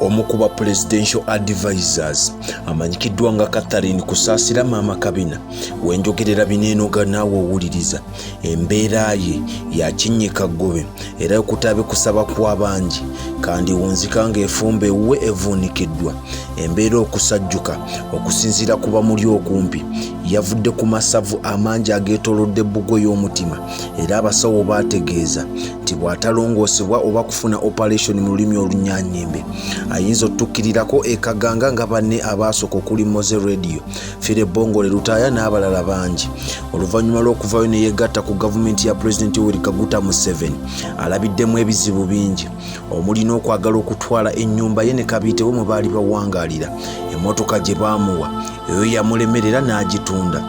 Omu ku ba presidential advisors amanyikiddwa nga Catherine Kusasira maama Kabina wenjogerera bineenoga naawe owuliriza embeera ye yakinnyika ggobe era okutabe kusaba kw'abangi kandi wunzika ng'efumba ewuwe evuunikiddwa embeera okusajjuka okusinziira ku bamuli okumpi yavudde ku masavu amangi ageetoolodde ebbugo y'omutima era abasawo baategeeza nti bw'atalongoosebwa oba kufuna operation mu lulimi olunyaanyimbe ayinza otukirirako ekaganga nga banne abaasooka okuli Moze Radio, Fire Bongole Lutaaya n'abalala bangi. Oluvannyuma lw'okuvaayo ne yeegatta ku gavumenti ya Pulezidenti Yoweri Kaguta Museveni alabiddemu ebizibu bingi omuli n'okwagala okutwala ennyumba ye ne Kabiite we mwe baali bawangaalira emmotoka gye baamuwa eyo yamulemerera n'agitunda.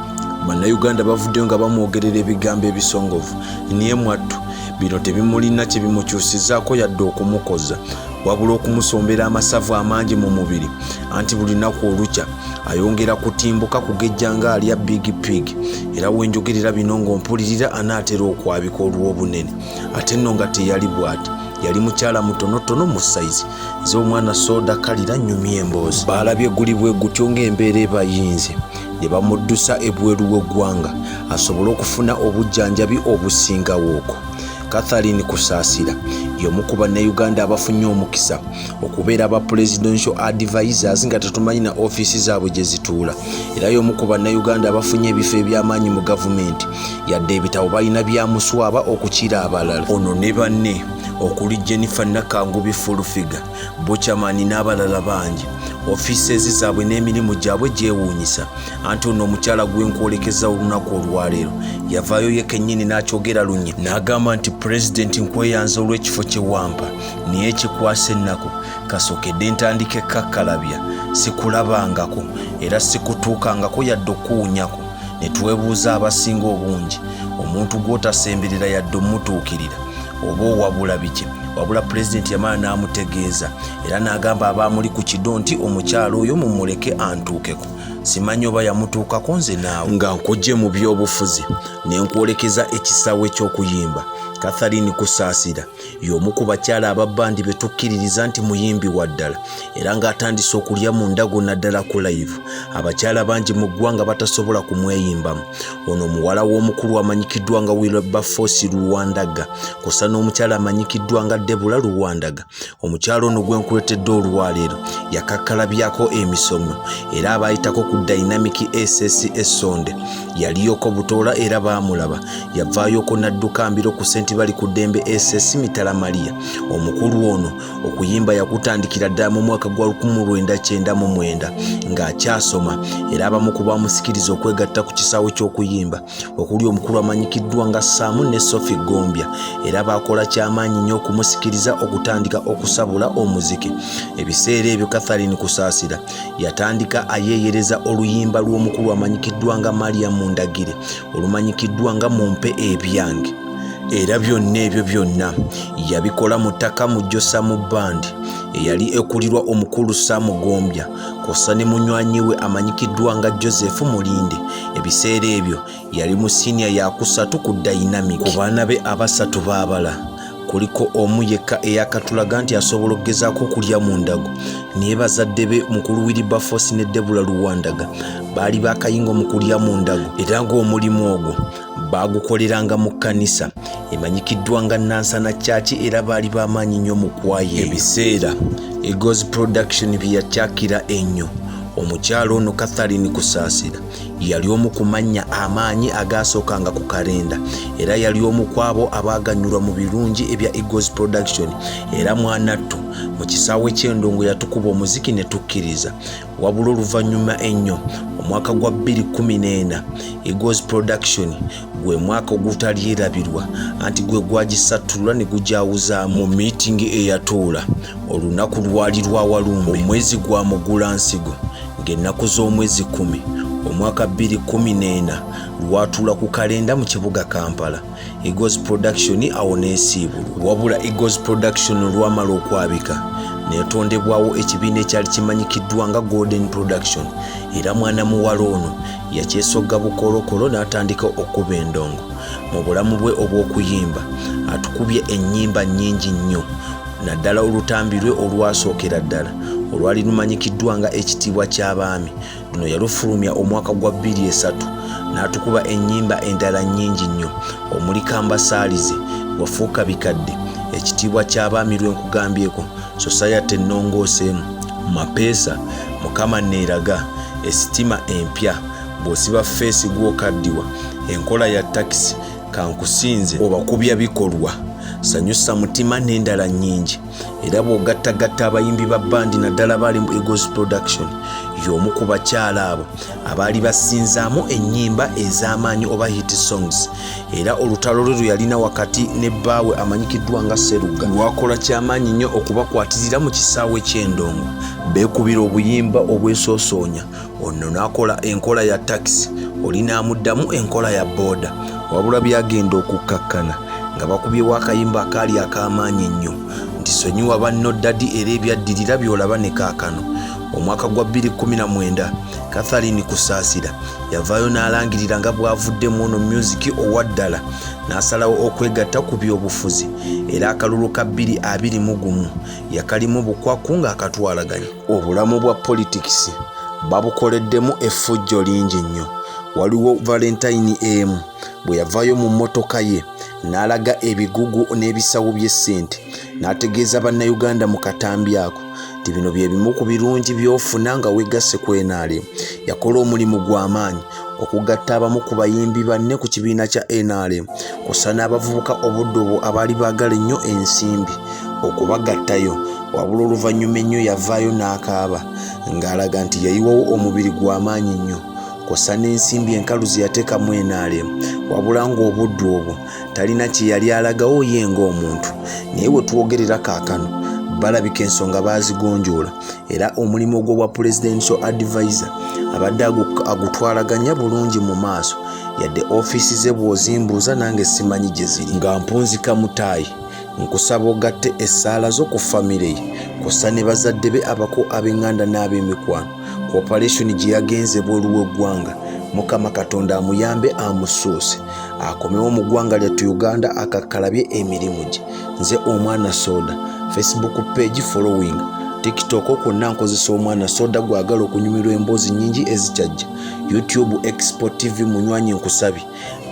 Bannayuganda bavuddeyo nga bamwogerera ebigambo ebisongovu naye mwattu bino tebimulina kye bimukyusizaako yadde okumukoza wabula okumusombera amasavu amangi mu mubiri anti buli lunaku olukya ayongera kutimbuka kugejja nga alya big pig era wenjogerera bino ng'ompulirira anaatera okwabika olw'obunene ate nno nga teyali bw'ati yali mukyala mutonotono mu saizi z'omwana soda kalira nnyumya emboozi. Baalabye guli bwe gutyo ng'embeera ebayinze ne bamuddusa ebweru w'eggwanga asobole okufuna obujjanjabi obusingawo okwo. Catherine Kusasira y'omu ku bannayuganda abafunye omukisa okubeera aba presidential advisors nga tetumanyi na ofiisi zaabwe gye zituula era y'omu ku bannayuganda abafunye ebifo eby'amaanyi mu gavumenti yadde ebitabo balina byamuswaba okukira abalala. Ono ne banne okuli Jennifer Nakangubi Fulufiga, Buchamani n'abalala bangi ofiisi zaabwe n'emirimu gyabwe gyewuunyisa anti ono omukyala gw'enkwolekeza olunaku olwaleero yavaayo ye kennyini n'akyogera lunye n'agamba nti pulezidenti nkweyanza olw'ekifo kye wampa naye kikwasa ennaku kasookedde ntandike kakkalabya sikulabangako era sikutuukangako yadde okuwunyako ne twebuuza abasinga obungi omuntu gw'otasemberera yadde omutuukirira oba owabula biki wabula pulezidenti yamala n'amutegeeza era n'agamba abaamuli ku kido nti omukyalo oyo mumuleke antuukeko simanyi oba yamutuukako nze naawe nga nkujje mu by'obufuzi ne nkwolekeza ekisaawe ky'okuyimba. Catherine Kusasira y'omu ku bakyala ababbandi be tukkiririza nti muyimbi wa ddala era ng'atandise okulya mu ndago naddala ku live abakyala bangi mu ggwanga batasobola kumweyimbamu. Ono muwala w'omukulu amanyikiddwa nga Wilberforce Luwandaga kusa n'omukyala amanyikiddwa nga Debula Luwandaga. Omukyala ono gwe nkuletedde olwaleero yakakkalabyako emisomo era abaayitako ku Dynamic SS Essonde yaliyoko butoola era baamulaba yavaayoko n'adduka mbiro ku senti bali ku ddembe SS Mitala Maria. Omukulu ono okuyimba yakutandikira ddala mu mwaka gwa 1999 ng'akyasoma era abamu ku bamusikiriza okwegatta ku kisaawe ky'okuyimba okuli omukulu amanyikiddwa nga Saamu ne Sophie Gombya era baakola kyamaanyi nnyo okumusikiriza okutandika okusabula omuziki. Ebiseera ebyo Catherine Kusasira yatandika ayeeyereza oluyimba lw'omukulu amanyikiddwa nga Maria Mundagire olumanyikiddwa nga Mumpe Ebyange era byonna ebyo byonna yabikola mu ttaka mu Josa mu bandi eyali ekulirwa omukulu Saamu Gombya kosa ne munywanyi we amanyikiddwa nga Joseph Mulinde. Ebiseera ebyo yali mu siniya yakusatu ku Dynamic. Ku baana be abasatu baabala kuliko omu yekka eyakatulaga nti asobola okugezaako okulya mu ndago naye bazadde be mukulu Wilberforce ne Debula Luwandaga baali baakayingo mu kulya mu ndago era ng'omulimu ogwo baagukoleranga mu kkanisa emanyikiddwa nga Nansana Church era baali b'amaanyi nnyo mu kwaya. Ebiseera Eagles Production bye yakyakira ennyo omukyalo ono Catherine Kusasira yali omu ku mannya amaanyi agaasookanga ku kalenda era yali omu ku abo abaaganyulwa mu birungi ebya Eagles Production era mwanattu mu kisaawe ky'Endongo yatukuba omuziki ne tukkiriza wabula oluvannyuma ennyo omwaka gwa 2014 Eagles Production gwe mwaka ogutalyerabirwa anti gwe gwagisattulwa ne gujawuzaamu mu meeting eyatuula olunaku lwali lwa Walumbe omwezi gwa Mugulansigo ng'ennaku z'omwezi 10 omwaka 2014 lwatuula ku kalenda mu kibuga Kampala. Eagles Production awo neesiibulwa wabula Eagles Production lwamala okwabika neetondebwawo ekibiina ekyali kimanyikiddwa nga Golden Production era mwana muwala ono yakyesogga bukolokolo n'atandika okuba endongo. Mu bulamu bwe obw'okuyimba atukubye ennyimba nnyingi nnyo naddala olutambi lwe olwasookera ddala olwali lumanyikiddwa nga ekitiibwa ky'abaami. Luno yalufulumya omwaka gwa 2003 n'atukuba ennyimba endala nnyingi nnyo omuli kambasaalize, wafuuka bikadde, ekitiibwa ky'abaami lwe nkugambyeko, society ennongooseemu, mapeesa, mukama neeraga, esitima empya, bw'osiba feesi gw'okaddiwa, enkola ya takisi, kankusinze obakubya bikolwa, sanyusa mutima n'endala nnyingi. Era bw'ogattagatta abayimbi ba bandi naddala bali mu Eagles Production, y'omu ku bakyala abo abaali basinzaamu ennyimba ez'amaanyi oba hit songs. Era olutalo lwe yalina wakati ne bbaawe amanyikiddwa nga Sseruga lwakola ky'amaanyi nnyo okubakwatirira mu kisaawe ky'Endongo. Beekubira obuyimba obwesoosoonya, ono n'akola enkola ya takisi, oli n'amuddamu enkola ya booda, wabula byagenda okukkakkana nga bakubyewo akayimba akaali ak'amaanyi ennyo nti sonyiwa banno ddadi era ebyaddirira by'olaba ne kaakano. Omwaka gwa 2019 Catherine Kusasira yavaayo n'alangirira nga bw'avuddemu ono music owaddala n'asalawo okwegatta ku by'obufuzi, era akalulu ka 2021 yakalimu bukwaku ng'akatwalaganya. Obulamu bwa politics babukoleddemu effujjo lingi nnyo. Waliwo Valentine emu bwe yavaayo mu mmotoka ye n'alaga ebigugu n'ebisawo by'essente n'ategeeza bannayuganda mu katambi ako nti bino bye bimu ku birungi by'ofuna nga weegasse ku NRM. Yakola omulimu gw'amaanyi okugatta abamu ku bayimbi banne ku kibiina kya NRM kw'ossa n'abavubuka obudde obwo abaali baagala ennyo ensimbi okubagattayo, wabula oluvannyuma ennyo yavaayo n'akaaba ng'alaga nti yayiwawo omubiri gw'amaanyi nnyo kw'ossa n'ensimbi enkalu ze yateekamu NRM, wabula ng'obudde obwo talina kye yali alagawo ye ng'omuntu. Naye we twogerera kaakano balabika ensonga baazigonjoola, era omulimu ogwo bwa presidential advisor abadde agutwalaganya bulungi mu maaso, yadde ofiisi ze bw'ozimbuuza nange simanyi gye ziri. Nga mpunzika mutaayi nkusaba ogatte esaala zo ku famire ye kw'ossa ne bazadde be abako ab'eŋŋanda n'ab'emikwano ku operation gye yagenze bweru w'eggwanga. Mukama Katonda amuyambe amusoose akomewo mu ggwanga lyattu Uganda akakkalabye emirimu gye. Nze Omwana Soda, Facebook page following, TikTok kwonna nkozesa Omwana Soda gwagala okunyumirwa emboozi nnyingi ezikyajja, YouTube Export TV munywanyi nkusabye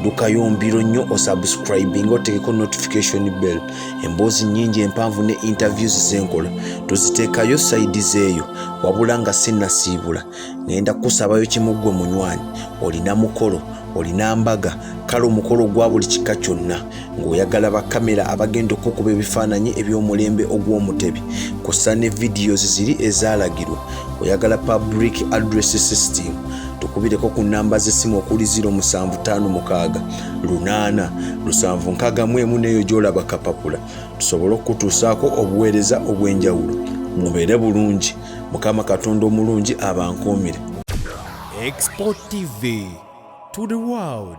dukayo mbiro nnyo osubscribing otekeko notification bell. Emboozi nnyingi empanvu ne interviews zenkola tuziteekayo side zeeyo, wabula nga sinnasiibula. Ngenda kusabayo kimu ggwe munywanyi, olina mukolo, olina mbaga, kale omukolo gwa buli kika kyonna ng'oyagala bakamera abagenda okukuba ebifaananyi eby'omulembe ogw'omutebi kw'ossa ne videos ziri ezaalagirwa, oyagala public address system, tukubireko ku nnamba z'essimu okuli 0756 8 761 neyo gy'olaba kapapula tusobole okutuusaako obuweereza obw'enjawulo. Mubeere bulungi, Mukama Katonda omulungi abankuumire. Export TV to the world.